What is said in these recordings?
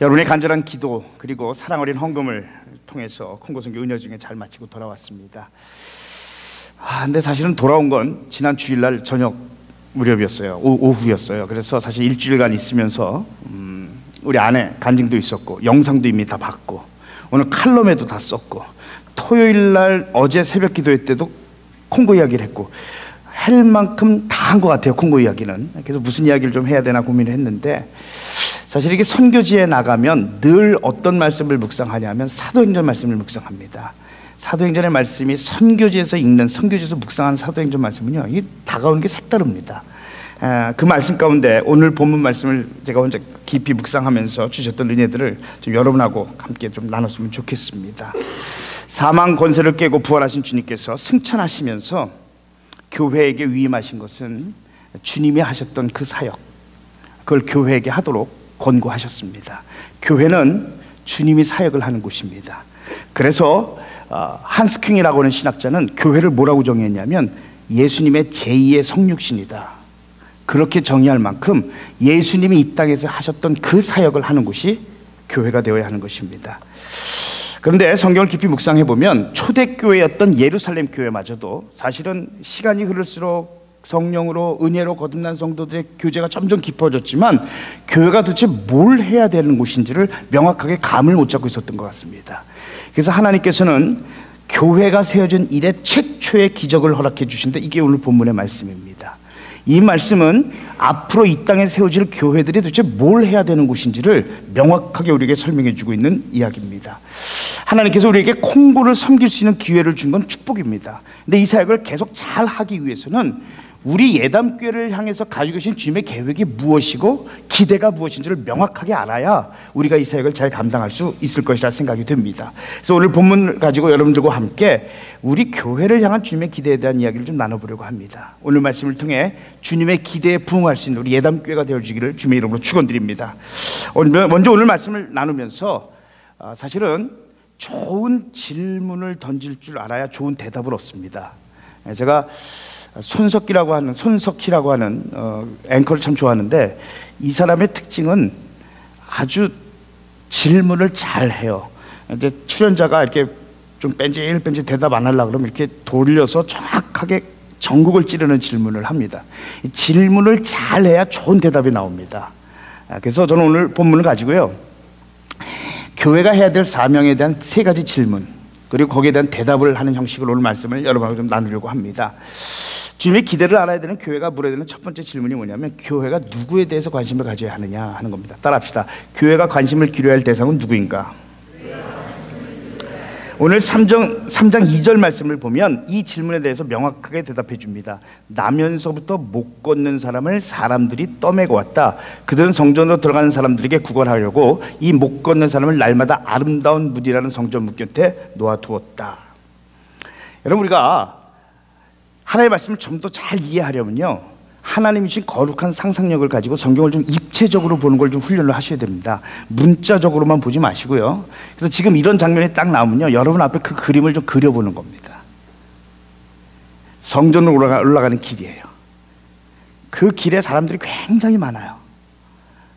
여러분의 간절한 기도 그리고 사랑 어린 헌금을 통해서 콩고선교 은여중에 잘 마치고 돌아왔습니다. 근데 사실은 돌아온 건 지난 주일날 저녁 무렵이었어요. 오후였어요. 그래서 사실 일주일간 있으면서 우리 아내 간증도 있었고 영상도 이미 다 봤고 오늘 칼럼에도 다 썼고 토요일날 어제 새벽 기도회 때도 콩고 이야기를 했고 할 만큼 다 한 것 같아요. 콩고 이야기는. 그래서 무슨 이야기를 좀 해야 되나 고민을 했는데 사실 이게 선교지에 나가면 늘 어떤 말씀을 묵상하냐면 사도행전 말씀을 묵상합니다. 사도행전의 말씀이 선교지에서 읽는, 선교지에서 묵상하는 사도행전 말씀은요, 이게 다가오는 게 색다릅니다. 그 말씀 가운데 오늘 본문 말씀을 제가 혼자 깊이 묵상하면서 주셨던 은혜들을 좀 여러분하고 함께 좀 나눴으면 좋겠습니다. 사망 권세를 깨고 부활하신 주님께서 승천하시면서 교회에게 위임하신 것은 주님이 하셨던 그 사역, 그걸 교회에게 하도록 권고하셨습니다. 교회는 주님이 사역을 하는 곳입니다. 그래서 한스킹이라고 하는 신학자는 교회를 뭐라고 정의했냐면 예수님의 제2의 성육신이다. 그렇게 정의할 만큼 예수님이 이 땅에서 하셨던 그 사역을 하는 곳이 교회가 되어야 하는 것입니다. 그런데 성경을 깊이 묵상해보면 초대교회였던 예루살렘 교회마저도 사실은 시간이 흐를수록 성령으로 은혜로 거듭난 성도들의 교제가 점점 깊어졌지만 교회가 도대체 뭘 해야 되는 곳인지를 명확하게 감을 못 잡고 있었던 것 같습니다. 그래서 하나님께서는 교회가 세워진 이래 최초의 기적을 허락해 주신데 이게 오늘 본문의 말씀입니다. 이 말씀은 앞으로 이 땅에 세워질 교회들이 도대체 뭘 해야 되는 곳인지를 명확하게 우리에게 설명해 주고 있는 이야기입니다. 하나님께서 우리에게 콩고를 섬길 수 있는 기회를 준 건 축복입니다. 근데 이 사역을 계속 잘 하기 위해서는 우리 예담교회를 향해서 가지고 계신 주님의 계획이 무엇이고 기대가 무엇인지를 명확하게 알아야 우리가 이 사역을 잘 감당할 수 있을 것이라 생각이 됩니다. 그래서 오늘 본문을 가지고 여러분들과 함께 우리 교회를 향한 주님의 기대에 대한 이야기를 좀 나눠보려고 합니다. 오늘 말씀을 통해 주님의 기대에 부응할 수 있는 우리 예담교회가 되어지기를 주님의 이름으로 축원드립니다. 먼저 오늘 말씀을 나누면서 사실은 좋은 질문을 던질 줄 알아야 좋은 대답을 얻습니다. 제가 손석희라고 하는 앵커를 참 좋아하는데 이 사람의 특징은 아주 질문을 잘 해요. 이제 출연자가 이렇게 좀 뺀질뺀질 대답 안 하려고 그러면 이렇게 돌려서 정확하게 전국을 찌르는 질문을 합니다. 질문을 잘 해야 좋은 대답이 나옵니다. 그래서 저는 오늘 본문을 가지고요, 교회가 해야 될 사명에 대한 3가지 질문 그리고 거기에 대한 대답을 하는 형식으로 오늘 말씀을 여러분하고 좀 나누려고 합니다. 주님의 기대를 알아야 되는 교회가 물어야 되는 첫 번째 질문이 뭐냐면 교회가 누구에 대해서 관심을 가져야 하느냐 하는 겁니다. 따라합시다. 교회가 관심을 기울여야 할 대상은 누구인가? 오늘 3장 2절 말씀을 보면 이 질문에 대해서 명확하게 대답해 줍니다. 나면서부터 못 걷는 사람을 사람들이 떠매고 왔다. 그들은 성전으로 들어가는 사람들에게 구걸하려고 이 못 걷는 사람을 날마다 아름다운 문이라는 성전 문 곁에 놓아두었다. 여러분, 우리가 하나님의 말씀을 좀 더 잘 이해하려면요, 하나님이 주신 거룩한 상상력을 가지고 성경을 좀 입체적으로 보는 걸 좀 훈련을 하셔야 됩니다. 문자적으로만 보지 마시고요. 그래서 지금 이런 장면이 딱 나오면요, 여러분 앞에 그 그림을 좀 그려보는 겁니다. 성전으로 올라가는 길이에요. 그 길에 사람들이 굉장히 많아요.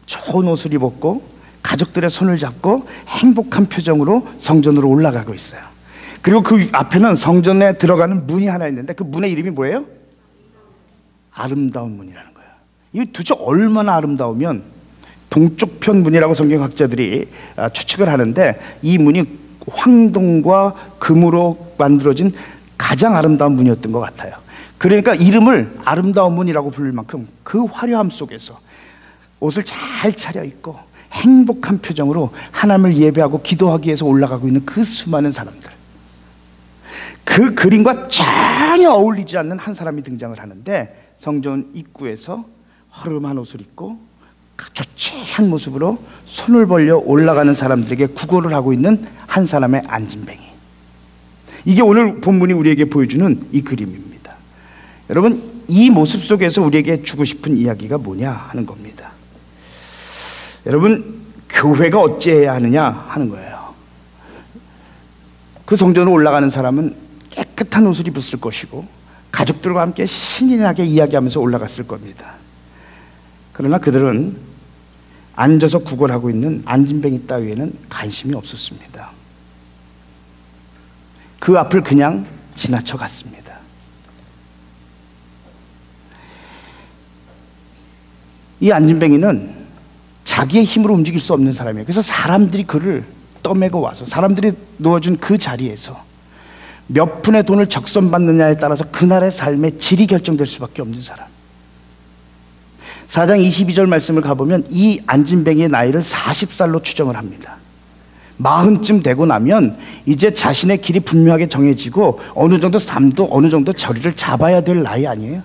좋은 옷을 입었고 가족들의 손을 잡고 행복한 표정으로 성전으로 올라가고 있어요. 그리고 그 앞에는 성전에 들어가는 문이 하나 있는데 그 문의 이름이 뭐예요? 아름다운 문이라는 거예요. 이게 도대체 얼마나 아름다우면 동쪽편 문이라고 성경학자들이 추측을 하는데 이 문이 황동과 금으로 만들어진 가장 아름다운 문이었던 것 같아요. 그러니까 이름을 아름다운 문이라고 부를 만큼 그 화려함 속에서 옷을 잘 차려입고 행복한 표정으로 하나님을 예배하고 기도하기 위해서 올라가고 있는 그 수많은 사람들, 그 그림과 전혀 어울리지 않는 한 사람이 등장을 하는데 성전 입구에서 허름한 옷을 입고 조치한 모습으로 손을 벌려 올라가는 사람들에게 구걸을 하고 있는 한 사람의 안진뱅이. 이게 오늘 본문이 우리에게 보여주는 이 그림입니다. 여러분, 이 모습 속에서 우리에게 주고 싶은 이야기가 뭐냐 하는 겁니다. 여러분, 교회가 어찌해야 하느냐 하는 거예요. 그 성전으로 올라가는 사람은 깨끗한 옷을 입었을 것이고 가족들과 함께 신이 나게 이야기하면서 올라갔을 겁니다. 그러나 그들은 앉아서 구걸하고 있는 안진뱅이 따위에는 관심이 없었습니다. 그 앞을 그냥 지나쳐 갔습니다. 이 안진뱅이는 자기의 힘으로 움직일 수 없는 사람이에요. 그래서 사람들이 그를 떠매고 와서 사람들이 놓아준 그 자리에서 몇 푼의 돈을 적선받느냐에 따라서 그날의 삶의 질이 결정될 수밖에 없는 사람. 4장 22절 말씀을 가보면 이 안진뱅이의 나이를 40살로 추정을 합니다. 40쯤 되고 나면 이제 자신의 길이 분명하게 정해지고 어느 정도 삶도 어느 정도 저리를 잡아야 될 나이 아니에요?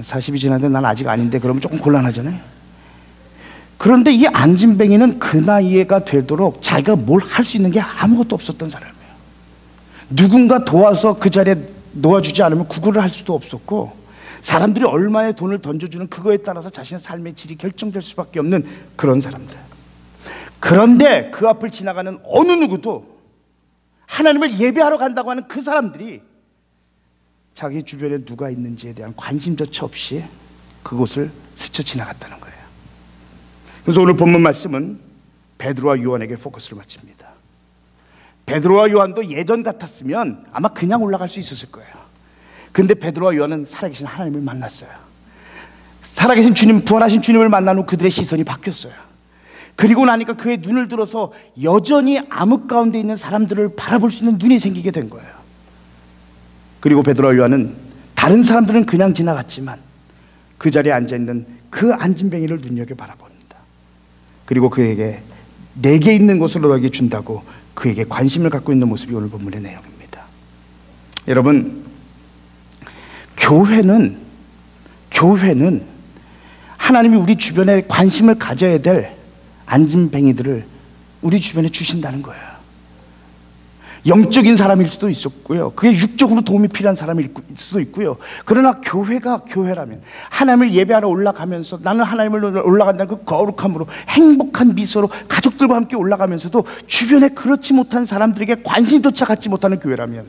40이 지났는데 난 아직 아닌데 그러면 조금 곤란하잖아요. 그런데 이 안진뱅이는 그 나이가 되도록 자기가 뭘 할 수 있는 게 아무것도 없었던 사람이에요. 누군가 도와서 그 자리에 놓아주지 않으면 구걸을 할 수도 없었고, 사람들이 얼마의 돈을 던져주는 그거에 따라서 자신의 삶의 질이 결정될 수밖에 없는 그런 사람들. 그런데 그 앞을 지나가는 어느 누구도 하나님을 예배하러 간다고 하는 그 사람들이 자기 주변에 누가 있는지에 대한 관심조차 없이 그곳을 스쳐 지나갔다는 거예요. 그래서 오늘 본문 말씀은 베드로와 요한에게 포커스를 맞춥니다. 베드로와 요한도 예전 같았으면 아마 그냥 올라갈 수 있었을 거예요. 근데 베드로와 요한은 살아계신 하나님을 만났어요. 살아계신 주님, 부활하신 주님을 만난 후 그들의 시선이 바뀌었어요. 그리고 나니까 그의 눈을 들어서 여전히 암흑 가운데 있는 사람들을 바라볼 수 있는 눈이 생기게 된 거예요. 그리고 베드로와 요한은 다른 사람들은 그냥 지나갔지만 그 자리에 앉아있는 그 안진뱅이를 눈여겨 바라봅니다. 그리고 그에게 내게 있는 것을 너에게 준다고 그에게 관심을 갖고 있는 모습이 오늘 본문의 내용입니다. 여러분, 교회는 하나님이 우리 주변에 관심을 가져야 될 안진뱅이들을 우리 주변에 주신다는 거예요. 영적인 사람일 수도 있었고요, 그게 육적으로 도움이 필요한 사람일 수도 있고요. 그러나 교회가 교회라면 하나님을 예배하러 올라가면서 나는 하나님을 올라간다는 그 거룩함으로 행복한 미소로 가족들과 함께 올라가면서도 주변에 그렇지 못한 사람들에게 관심조차 갖지 못하는 교회라면,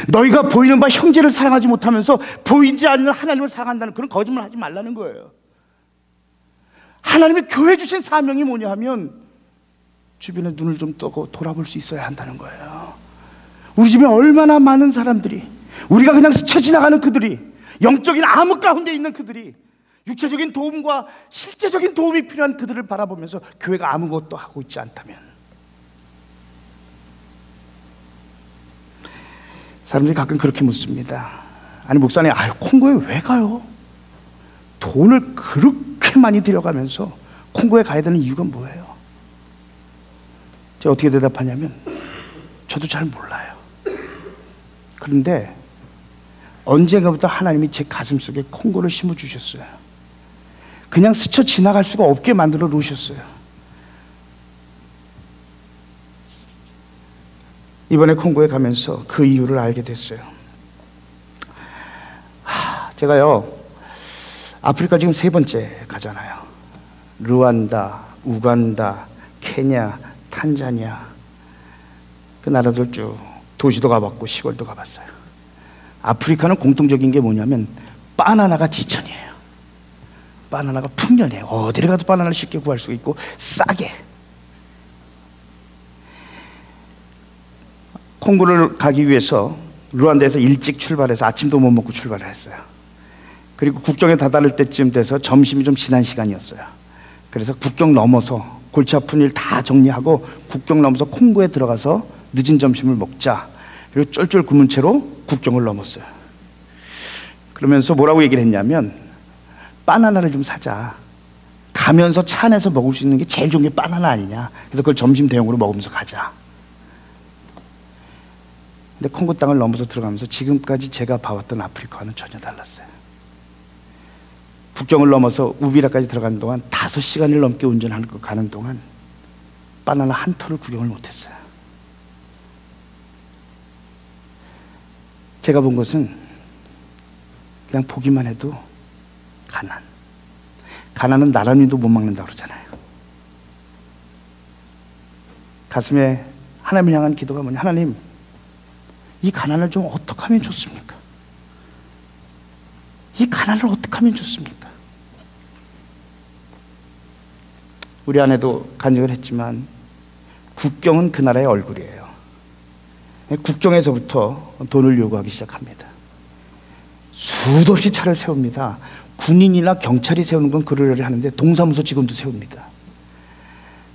너희가 보이는 바 형제를 사랑하지 못하면서 보이지 않는 하나님을 사랑한다는 그런 거짓말 하지 말라는 거예요. 하나님의 교회 주신 사명이 뭐냐 하면 주변에 눈을 좀 뜨고 돌아볼 수 있어야 한다는 거예요. 우리 집에 얼마나 많은 사람들이, 우리가 그냥 스쳐 지나가는 그들이, 영적인 암흑 가운데 있는 그들이, 육체적인 도움과 실제적인 도움이 필요한 그들을 바라보면서 교회가 아무것도 하고 있지 않다면, 사람들이 가끔 그렇게 묻습니다. 아니 목사님, 콩고에 왜 가요? 돈을 그렇게 많이 들여가면서 콩고에 가야 되는 이유가 뭐예요? 제가 어떻게 대답하냐면, 저도 잘 몰라요. 그런데 언젠가부터 하나님이 제 가슴 속에 콩고를 심어주셨어요. 그냥 스쳐 지나갈 수가 없게 만들어 놓으셨어요. 이번에 콩고에 가면서 그 이유를 알게 됐어요. 제가요, 아프리카 지금 3번째 가잖아요. 르완다, 우간다, 케냐, 탄자니아, 그 나라들 쭉 도시도 가봤고 시골도 가봤어요. 아프리카는 공통적인 게 뭐냐면 바나나가 지천이에요. 바나나가 풍년이에요. 어디를 가도 바나나를 쉽게 구할 수 있고 싸게. 콩고를 가기 위해서 루안다에서 일찍 출발해서 아침도 못 먹고 출발을 했어요. 그리고 국경에 다다를 때쯤 돼서 점심이 좀 지난 시간이었어요. 그래서 국경 넘어서 골치 아픈 일 다 정리하고 국경 넘어서 콩고에 들어가서 늦은 점심을 먹자. 그리고 쫄쫄 굶은 채로 국경을 넘었어요. 그러면서 뭐라고 얘기를 했냐면, 바나나를 좀 사자. 가면서 차 안에서 먹을 수 있는 게 제일 좋은 게 바나나 아니냐. 그래서 그걸 점심 대용으로 먹으면서 가자. 근데 콩고 땅을 넘어서 들어가면서 지금까지 제가 봐왔던 아프리카와는 전혀 달랐어요. 국경을 넘어서 우비라까지 들어가는 동안 5시간을 넘게 가는 동안 바나나 한 톨을 구경을 못했어요. 제가 본 것은 그냥 보기만 해도 가난은 나란히도 못 막는다고 그러잖아요. 가슴에 하나님을 향한 기도가 뭐냐, 하나님, 이 가난을 좀 어떻게 하면 좋습니까? 이 가난을 어떻게 하면 좋습니까? 우리 아내도 간증을 했지만 국경은 그 나라의 얼굴이에요. 국경에서부터 돈을 요구하기 시작합니다. 수도 없이 차를 세웁니다. 군인이나 경찰이 세우는 건 그러려니 하는데 동사무소 직원도 세웁니다.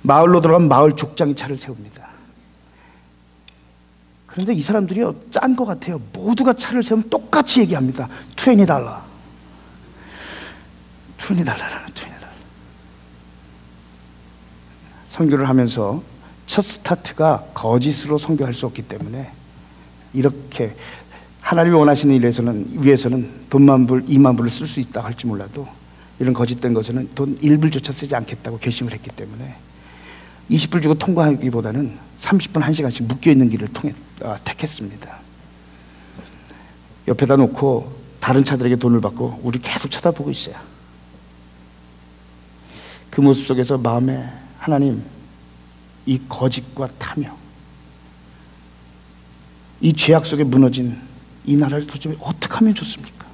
마을로 들어가면 마을 족장이 차를 세웁니다. 그런데 이 사람들이요, 짠 것 같아요. 모두가 차를 세우면 똑같이 얘기합니다. $20. $20라는 $20. 선교를 하면서 첫 스타트가 거짓으로 선교할 수 없기 때문에 이렇게 하나님이 원하시는 일에서는 위해서는 돈 10,000불, 20,000불을 쓸 수 있다 할지 몰라도 이런 거짓된 것에는 돈 1불조차 쓰지 않겠다고 결심을 했기 때문에 20불 주고 통과하기보다는 30분, 1시간씩 묶여있는 길을 택했습니다. 옆에다 놓고 다른 차들에게 돈을 받고 우리 계속 쳐다보고 있어요. 그 모습 속에서 마음에 하나님, 이 거짓과 탐욕, 이 죄악 속에 무너진 이 나라를 도대체 어떻게 하면 좋습니까?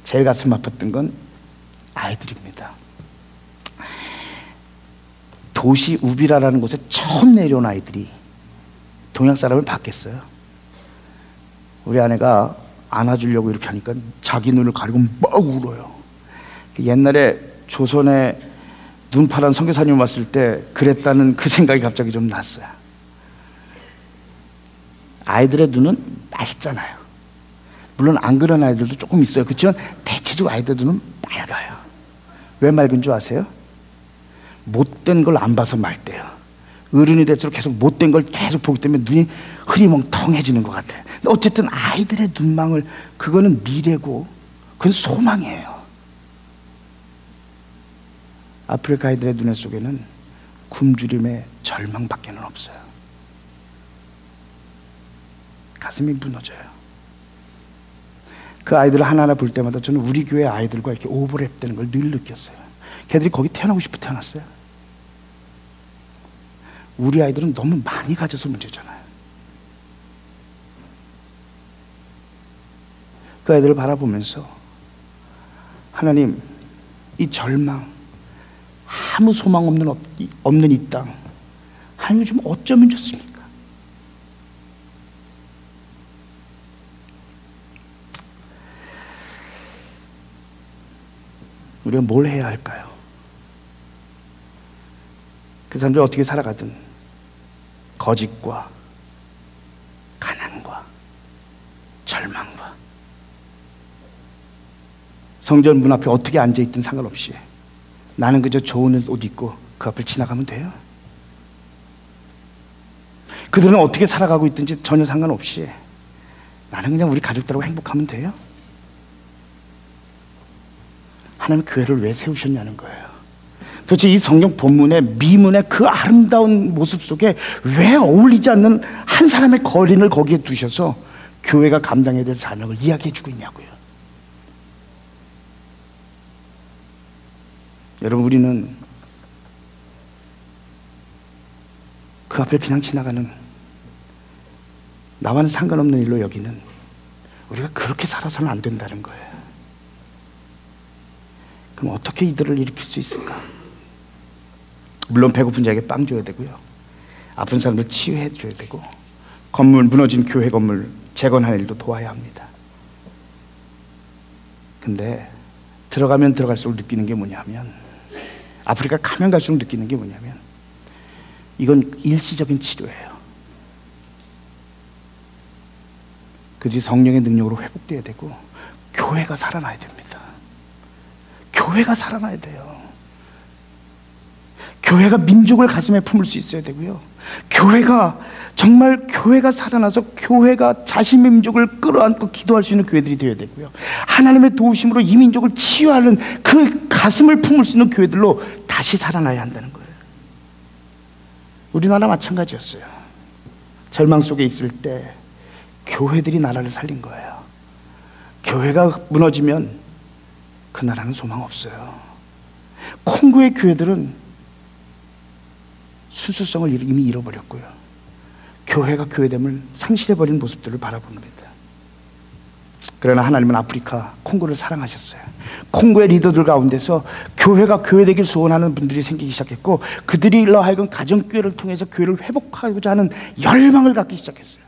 제일 가슴 아팠던 건 아이들입니다. 도시 우비라라는 곳에 처음 내려온 아이들이 동양 사람을 봤겠어요. 우리 아내가 안아주려고 이렇게 하니까 자기 눈을 가리고 막 울어요. 옛날에 조선에 눈파란 선교사님 왔을 때 그랬다는 그 생각이 갑자기 좀 났어요. 아이들의 눈은 맑잖아요. 물론 안 그런 아이들도 조금 있어요. 그렇지만 대체적으로 아이들 눈은 맑아요. 왜 맑은 줄 아세요? 못된 걸 안 봐서 맑대요. 어른이 될수록 계속 못된 걸 계속 보기 때문에 눈이 흐리멍텅해지는 것 같아요. 근데 어쨌든 아이들의 눈망울, 그거는 미래고 그건 소망이에요. 아프리카 아이들의 눈의 속에는 굶주림의 절망밖에는 없어요. 가슴이 무너져요. 그 아이들을 하나하나 볼 때마다 저는 우리 교회 아이들과 이렇게 오버랩되는 걸 늘 느꼈어요. 걔들이 거기 태어나고 싶어 태어났어요. 우리 아이들은 너무 많이 가져서 문제잖아요. 그 아이들을 바라보면서 하나님, 이 절망, 아무 소망 없는 이 땅, 하나님 좀 어쩌면 좋습니까? 우리가 뭘 해야 할까요? 그 사람들이 어떻게 살아가든 거짓과 가난과 절망과 성전 문 앞에 어떻게 앉아있든 상관없이 나는 그저 좋은 옷 입고 그 앞을 지나가면 돼요. 그들은 어떻게 살아가고 있든지 전혀 상관없이 나는 그냥 우리 가족들하고 행복하면 돼요. 하나님 교회를 왜 세우셨냐는 거예요. 도대체 이 성경 본문의 미문의 그 아름다운 모습 속에 왜 어울리지 않는 한 사람의 거린을 거기에 두셔서 교회가 감당해야 될 사명을 이야기해 주고 있냐고요. 여러분, 우리는 그 앞을 그냥 지나가는, 나와는 상관없는 일로 여기는, 우리가 그렇게 살아서는 안 된다는 거예요. 그럼 어떻게 이들을 일으킬 수 있을까? 물론 배고픈 자에게 빵 줘야 되고요, 아픈 사람들 치유해 줘야 되고, 건물, 무너진 교회 건물 재건하는 일도 도와야 합니다. 근데 들어가면 들어갈수록 느끼는 게 뭐냐면, 아프리카 가면 갈수록 느끼는 게 뭐냐면, 이건 일시적인 치료예요. 그들이 성령의 능력으로 회복돼야 되고 교회가 살아나야 됩니다. 교회가 살아나야 돼요. 교회가 민족을 가슴에 품을 수 있어야 되고요, 교회가 정말 교회가 살아나서 교회가 자신의 민족을 끌어안고 기도할 수 있는 교회들이 되어야 되고요, 하나님의 도우심으로 이 민족을 치유하는 그 가슴을 품을 수 있는 교회들로 다시 살아나야 한다는 거예요. 우리나라 마찬가지였어요. 절망 속에 있을 때 교회들이 나라를 살린 거예요. 교회가 무너지면 그 나라는 소망 없어요. 콩고의 교회들은 순수성을 이미 잃어버렸고요, 교회가 교회됨을 상실해버린 모습들을 바라봅니다. 그러나 하나님은 아프리카 콩고를 사랑하셨어요. 콩고의 리더들 가운데서 교회가 교회되길 소원하는 분들이 생기기 시작했고, 그들로 하여금 가정교회를 통해서 교회를 회복하고자 하는 열망을 갖기 시작했어요.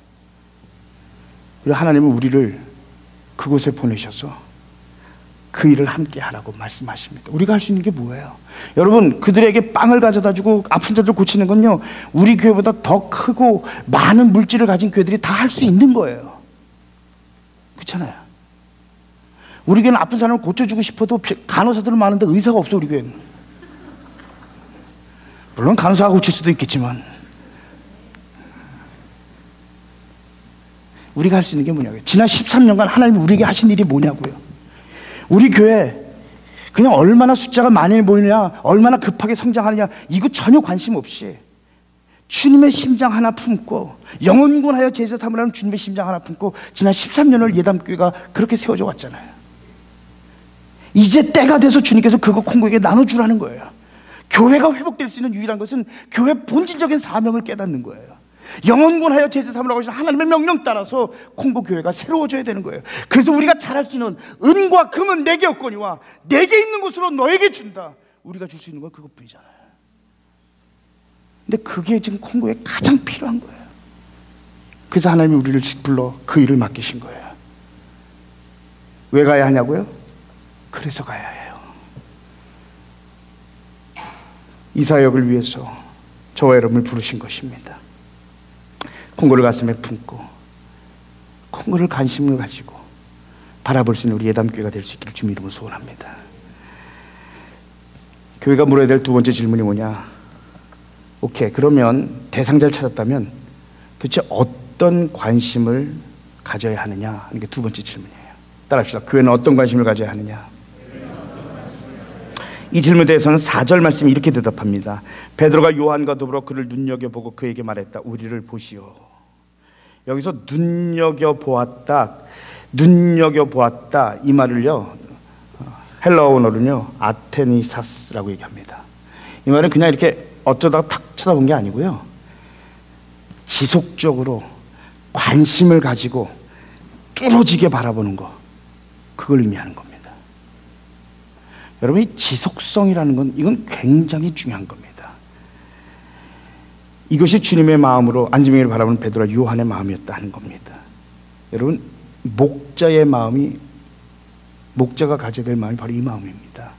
그리고 하나님은 우리를 그곳에 보내셔서 그 일을 함께 하라고 말씀하십니다. 우리가 할 수 있는 게 뭐예요? 여러분, 그들에게 빵을 가져다 주고 아픈 자들 고치는 건요, 우리 교회보다 더 크고 많은 물질을 가진 교회들이 다 할 수 있는 거예요. 그렇잖아요. 우리 교회는 아픈 사람을 고쳐주고 싶어도 간호사들은 많은데 의사가 없어. 우리 교회는. 물론 간호사가 고칠 수도 있겠지만, 우리가 할 수 있는 게 뭐냐고요. 지난 13년간 하나님이 우리에게 하신 일이 뭐냐고요. 우리 교회 그냥 얼마나 숫자가 많이 모이느냐, 얼마나 급하게 성장하느냐, 이거 전혀 관심 없이 주님의 심장 하나 품고, 영혼군하여 제자 삼으라는 주님의 심장 하나 품고 지난 13년을 예담교회가 그렇게 세워져 왔잖아요. 이제 때가 돼서 주님께서 그거 콩고에게 나눠주라는 거예요. 교회가 회복될 수 있는 유일한 것은 교회의 본질적인 사명을 깨닫는 거예요. 영혼군하여 제자 삼으라고 하신 하나님의 명령 따라서 콩고 교회가 새로워져야 되는 거예요. 그래서 우리가 잘할 수 있는, 은과 금은 내게 없거니와 내게 있는 것으로 너에게 준다. 우리가 줄 수 있는 건 그것뿐이잖아요. 근데 그게 지금 콩고에 가장 필요한 거예요. 그래서 하나님이 우리를 불러 그 일을 맡기신 거예요. 왜 가야 하냐고요? 그래서 가야 해요. 이 사역을 위해서 저와 여러분을 부르신 것입니다. 콩고를 가슴에 품고 콩고를 관심을 가지고 바라볼 수 있는 우리 예담교회가 될 수 있기를 주님 이름으로 소원합니다. 교회가 물어야 될 두 번째 질문이 뭐냐? 오케이, 그러면 대상자를 찾았다면 도대체 어떤 관심을 가져야 하느냐 하는 게 두 번째 질문이에요. 따라합시다. 교회는 어떤 관심을 가져야 하느냐? 이 질문에 대해서는 4절 말씀이 이렇게 대답합니다. 베드로가 요한과 더불어 그를 눈여겨보고 그에게 말했다. 우리를 보시오. 여기서 눈여겨보았다 이 말을요, 헬라어 언어로는요 아테니사스라고 얘기합니다. 이 말은 그냥 이렇게 어쩌다가 탁 쳐다본 게 아니고요, 지속적으로 관심을 가지고 뚫어지게 바라보는 거, 그걸 의미하는 겁니다. 여러분, 이 지속성이라는 건 이건 굉장히 중요한 겁니다. 이것이 주님의 마음으로 안지명이를 바라보는 베드로와 요한의 마음이었다 하는 겁니다. 여러분, 목자의 마음이, 목자가 가져야 될 마음이 바로 이 마음입니다.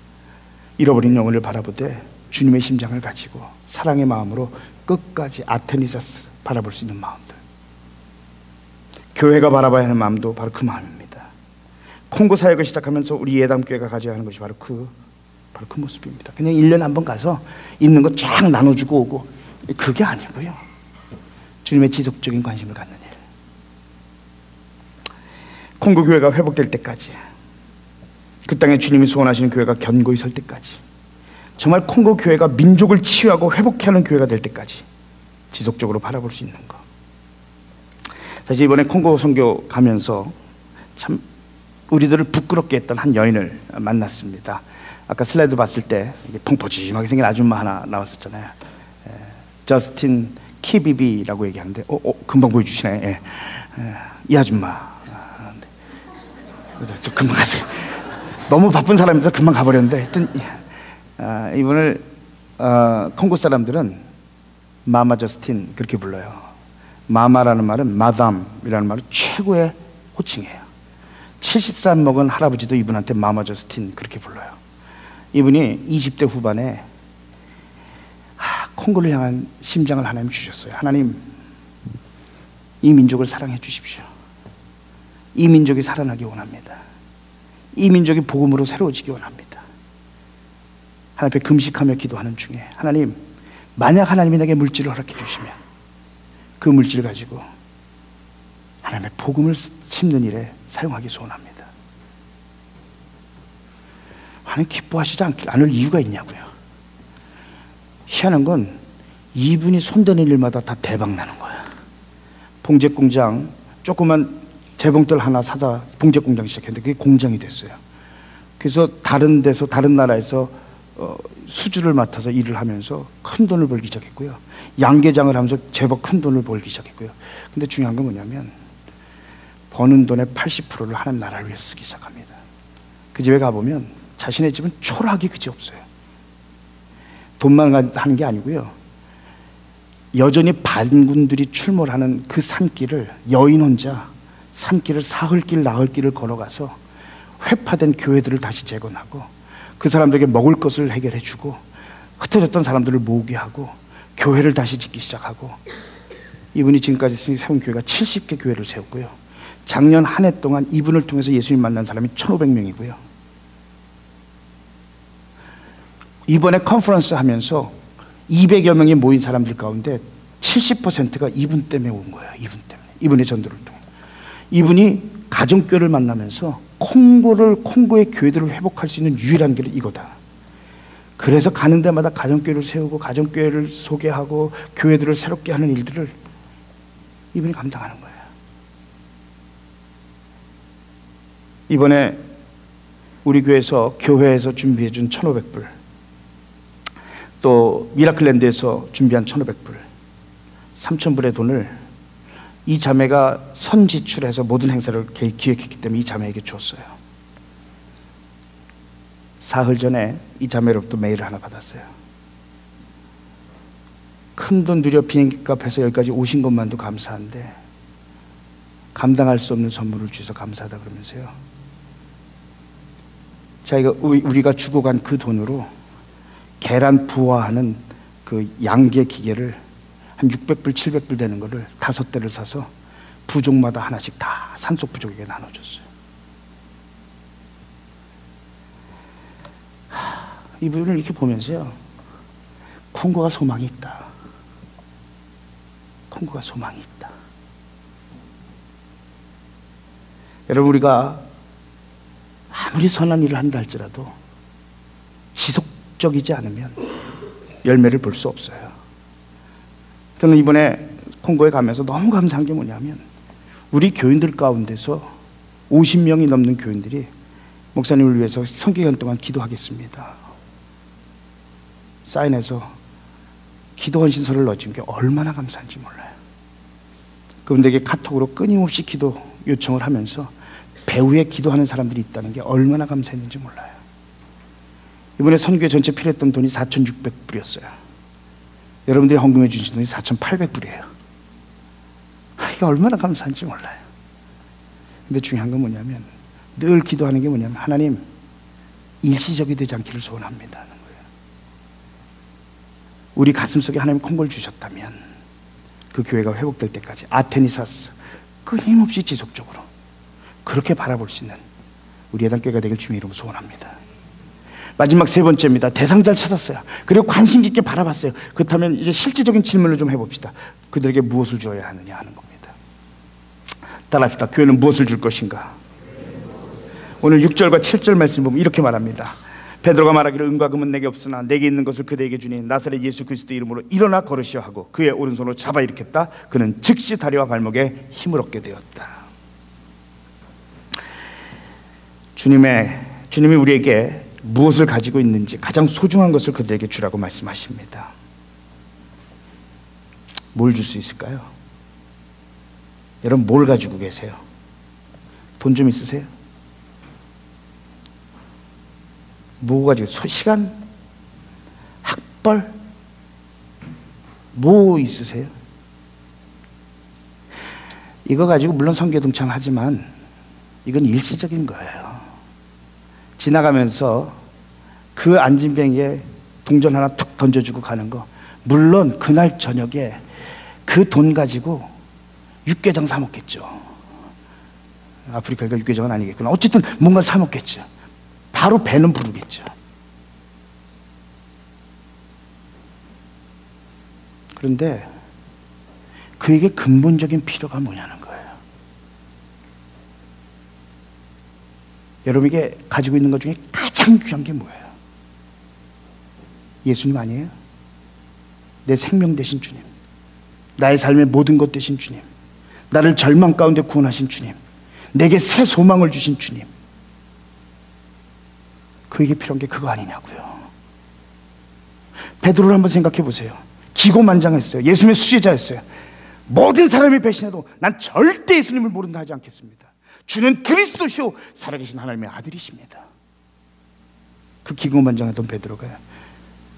잃어버린 영혼을 바라보되 주님의 심장을 가지고 사랑의 마음으로 끝까지 아테니사스 바라볼 수 있는 마음들, 교회가 바라봐야 하는 마음도 바로 그 마음입니다. 콩고 사역을 시작하면서 우리 예담교회가 가져야 하는 것이 바로 그 모습입니다. 그냥 1년에 한 번 가서 있는 거 쫙 나눠주고 오고, 그게 아니고요, 주님의 지속적인 관심을 갖는 일. 콩고 교회가 회복될 때까지, 그 땅에 주님이 소원하시는 교회가 견고히 설 때까지, 정말 콩고 교회가 민족을 치유하고 회복하는 교회가 될 때까지 지속적으로 바라볼 수 있는 것. 사실 이번에 콩고 선교 가면서 참 우리들을 부끄럽게 했던 한 여인을 만났습니다. 아까 슬라이드 봤을 때 펑퍼짐하게 생긴 아줌마 하나 나왔었잖아요. 저스틴 키비비라고 얘기하는데, 금방 보여주시네. 이 아줌마. 저 금방 가세요. 너무 바쁜 사람이라서 금방 가버렸는데, 하여튼 이분을 콩고 사람들은 마마 저스틴 그렇게 불러요. 마마라는 말은 마담이라는 말은 최고의 호칭이에요. 70살 먹은 할아버지도 이분한테 마마 저스틴 그렇게 불러요. 이분이 20대 후반에 콩고를 향한 심장을 하나님 주셨어요. 하나님, 이 민족을 사랑해 주십시오. 이 민족이 살아나기 원합니다. 이 민족이 복음으로 새로워지기 원합니다. 하나님 앞에 금식하며 기도하는 중에, 하나님, 만약 하나님이 내게 물질을 허락해 주시면 그 물질을 가지고 하나님의 복음을 심는 일에 사용하기 소원합니다. 하나님 기뻐하시지 않을 이유가 있냐고요. 희한한 건 이분이 손대는 일마다 다 대박 나는 거야. 봉제 공장, 조그만 재봉틀 하나 사다 봉제 공장 시작했는데 그게 공장이 됐어요. 그래서 다른 데서, 다른 나라에서 수주를 맡아서 일을 하면서 큰 돈을 벌기 시작했고요. 양계장을 하면서 제법 큰 돈을 벌기 시작했고요. 근데 중요한 건 뭐냐면 버는 돈의 80%를 하나님 나라를 위해 쓰기 시작합니다. 그 집에 가보면 자신의 집은 초라하기 그지없어요. 돈만 하는 게 아니고요, 여전히 반군들이 출몰하는 그 산길을 여인 혼자 산길을 사흘길 나흘길을 걸어가서 회파된 교회들을 다시 재건하고 그 사람들에게 먹을 것을 해결해 주고 흩어졌던 사람들을 모으게 하고 교회를 다시 짓기 시작하고, 이분이 지금까지 세운 교회가 70개 교회를 세웠고요, 작년 한 해 동안 이분을 통해서 예수님 만난 사람이 1,500명이고요 이번에 컨퍼런스 하면서 200여 명이 모인 사람들 가운데 70%가 이분 때문에 온 거예요. 이분 때문에, 이분의 전도를 통해. 이분이 가정교회를 만나면서 콩고의 교회들을 회복할 수 있는 유일한 길은 이거다. 그래서 가는 데마다 가정교회를 세우고 가정교회를 소개하고 교회들을 새롭게 하는 일들을 이분이 감당하는 거예요. 이번에 우리 교회에서 준비해 준 1,500불, 또 미라클랜드에서 준비한 1,500불, 3,000불의 돈을 이 자매가 선지출해서 모든 행사를 기획했기 때문에 이 자매에게 줬어요. 사흘 전에 이 자매로부터 메일을 하나 받았어요. 큰돈 들여 비행기값 해서 여기까지 오신 것만도 감사한데 감당할 수 없는 선물을 주셔서 감사하다 그러면서요, 자기가 우리가 주고 간 그 돈으로 계란 부화하는 그 양계 기계를 한 600불, 700불 되는 거를 5대를 사서 부족마다 하나씩 다 산속 부족에게 나눠줬어요. 이분을 이렇게 보면서요, 콩고가 소망이 있다. 콩고가 소망이 있다. 여러분, 우리가 아무리 선한 일을 한다 할지라도 지속적이지 않으면 열매를 볼 수 없어요. 저는 이번에 콩고에 가면서 너무 감사한 게 뭐냐면, 우리 교인들 가운데서 50명이 넘는 교인들이 목사님을 위해서 성기간 동안 기도하겠습니다 사인해서 기도 헌신서를 넣어준 게 얼마나 감사한지 몰라요. 그분들에게 카톡으로 끊임없이 기도 요청을 하면서 배후에 기도하는 사람들이 있다는 게 얼마나 감사했는지 몰라요. 이번에 선교회 전체 필요했던 돈이 4,600불이었어요. 여러분들이 헌금해 주신 돈이 4,800불이에요. 이게 얼마나 감사한지 몰라요. 근데 중요한 건 뭐냐면, 늘 기도하는 게 뭐냐면, 하나님, 일시적이 되지 않기를 소원합니다 하는 거예요. 우리 가슴속에 하나님 콩고를 주셨다면 그 교회가 회복될 때까지 아테니사스 끊임없이 지속적으로 그렇게 바라볼 수 있는 우리 예단교회가 되길 주님의 이름으로 소원합니다. 마지막 세 번째입니다. 대상자를 찾았어요. 그리고 관심 깊게 바라봤어요. 그렇다면 이제 실질적인 질문을 좀 해봅시다. 그들에게 무엇을 주어야 하느냐 하는 겁니다. 따라합시다. 교회는 무엇을 줄 것인가? 오늘 6절과 7절 말씀 보면 이렇게 말합니다. 베드로가 말하기를 은과 금은 내게 없으나 내게 있는 것을 그대에게 주니 나사렛 예수 그리스도 이름으로 일어나 걸으시오 하고 그의 오른손으로 잡아 일으켰다. 그는 즉시 다리와 발목에 힘을 얻게 되었다. 주님이 우리에게 무엇을 가지고 있는지 가장 소중한 것을 그들에게 주라고 말씀하십니다. 뭘 줄 수 있을까요? 여러분, 뭘 가지고 계세요? 돈 좀 있으세요? 뭐 가지고, 시간? 학벌? 뭐 있으세요? 이거 가지고 물론 선교동참 하지만 이건 일시적인 거예요. 지나가면서 그 안진뱅이에 동전 하나 툭 던져주고 가는 거, 물론 그날 저녁에 그 돈 가지고 육개장 사 먹겠죠. 아프리카니까 육개장은 아니겠구나. 어쨌든 뭔가 사 먹겠죠. 바로 배는 부르겠죠. 그런데 그에게 근본적인 필요가 뭐냐는 거예요. 여러분에게 가지고 있는 것 중에 가장 귀한 게 뭐예요? 예수님 아니에요? 내 생명 되신 주님, 나의 삶의 모든 것 되신 주님, 나를 절망 가운데 구원하신 주님, 내게 새 소망을 주신 주님, 그에게 필요한 게 그거 아니냐고요. 베드로를 한번 생각해 보세요. 기고만장했어요. 예수님의 수제자였어요. 모든 사람이 배신해도 난 절대 예수님을 모른다 하지 않겠습니다. 주는 그리스도시요 살아계신 하나님의 아들이십니다. 그 기고만장하던 베드로가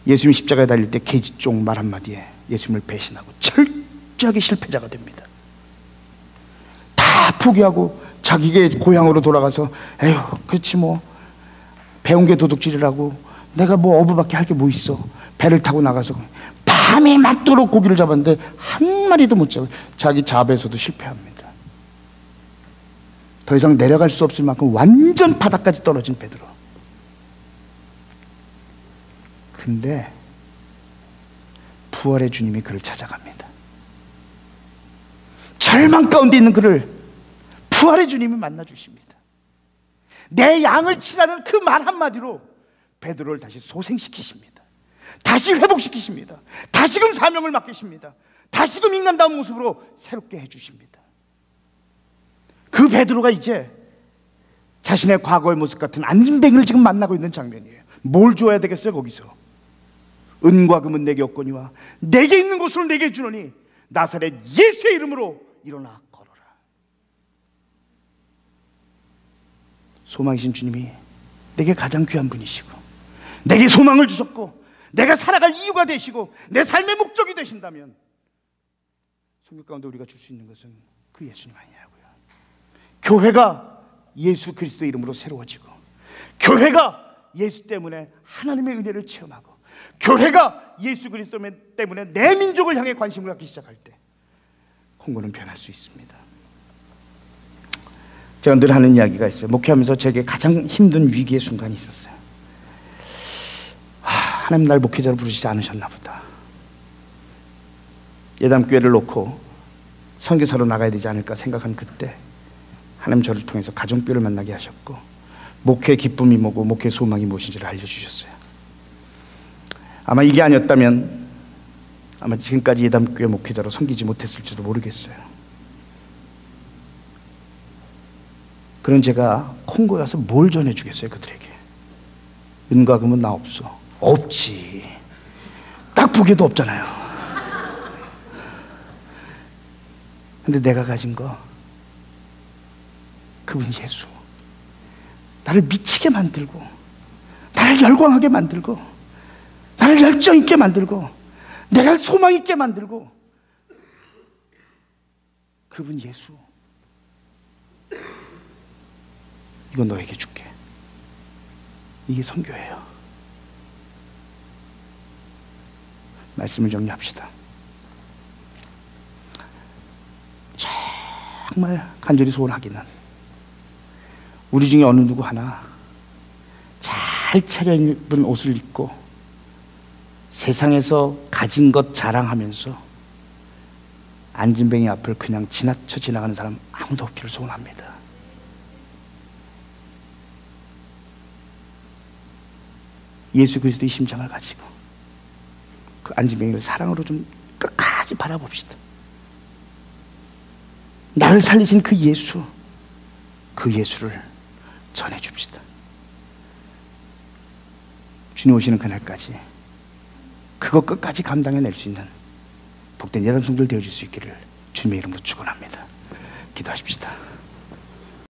예수님 십자가에 달릴 때 계집종 말 한마디에 예수님을 배신하고 철저하게 실패자가 됩니다. 다 포기하고 자기의 고향으로 돌아가서 에휴 그렇지 뭐 배운 게 도둑질이라고 내가 뭐 어부밖에 할 게 뭐 있어. 배를 타고 나가서 밤이 맞도록 고기를 잡았는데 한 마리도 못 잡아요. 자기 잡에서도 실패합니다. 더 이상 내려갈 수 없을 만큼 완전 바닥까지 떨어진 베드로. 근데 부활의 주님이 그를 찾아갑니다. 절망 가운데 있는 그를 부활의 주님이 만나 주십니다. 내 양을 치라는 그 말 한마디로 베드로를 다시 소생시키십니다. 다시 회복시키십니다. 다시금 사명을 맡기십니다. 다시금 인간다운 모습으로 새롭게 해주십니다. 그 베드로가 이제 자신의 과거의 모습 같은 안진뱅이를 지금 만나고 있는 장면이에요. 뭘 줘야 되겠어요? 거기서 은과 금은 내게 없거니와 내게 있는 것으로 내게 주노니 나사렛 예수의 이름으로 일어나 걸어라. 소망이신 주님이 내게 가장 귀한 분이시고 내게 소망을 주셨고 내가 살아갈 이유가 되시고 내 삶의 목적이 되신다면 성경 가운데 우리가 줄 수 있는 것은 그 예수님 아니냐고요. 교회가 예수 그리스도의 이름으로 새로워지고, 교회가 예수 때문에 하나님의 은혜를 체험하고, 교회가 예수 그리스도 때문에 내 민족을 향해 관심을 갖기 시작할 때 콩고는 변할 수 있습니다. 제가 늘 하는 이야기가 있어요. 목회하면서 제게 가장 힘든 위기의 순간이 있었어요. 하나님 날 목회자로 부르시지 않으셨나 보다. 예담교회를 놓고 선교사로 나가야 되지 않을까 생각한 그때 하나님 저를 통해서 가정교회를 만나게 하셨고, 목회의 기쁨이 뭐고 목회의 소망이 무엇인지를 알려주셨어요. 아마 이게 아니었다면 아마 지금까지 예담교회 목회자로 섬기지 못했을지도 모르겠어요. 그런 제가 콩고에 가서 뭘 전해주겠어요 그들에게. 은과 금은 나 없어. 없지. 딱 보기에도 없잖아요. 근데 내가 가진 거 그분 예수. 나를 미치게 만들고, 나를 열광하게 만들고, 나를 열정 있게 만들고, 내가 소망 있게 만들고, 그분 예수. 이거 너에게 줄게. 이게 선교예요. 말씀을 정리합시다. 정말 간절히 소원하기는 우리 중에 어느 누구 하나 잘 차려입은 옷을 입고 세상에서 가진 것 자랑하면서 안진뱅이 앞을 그냥 지나쳐 지나가는 사람 아무도 없기를 소원합니다. 예수 그리스도의 심장을 가지고 그 안진뱅이를 사랑으로 좀 끝까지 바라봅시다. 나를 살리신 그 예수, 그 예수를 전해줍시다. 주님 오시는 그날까지 그거 끝까지 감당해낼 수 있는 복된 예담성들 되어줄 수 있기를 주님의 이름으로 축원합니다. 기도하십시다.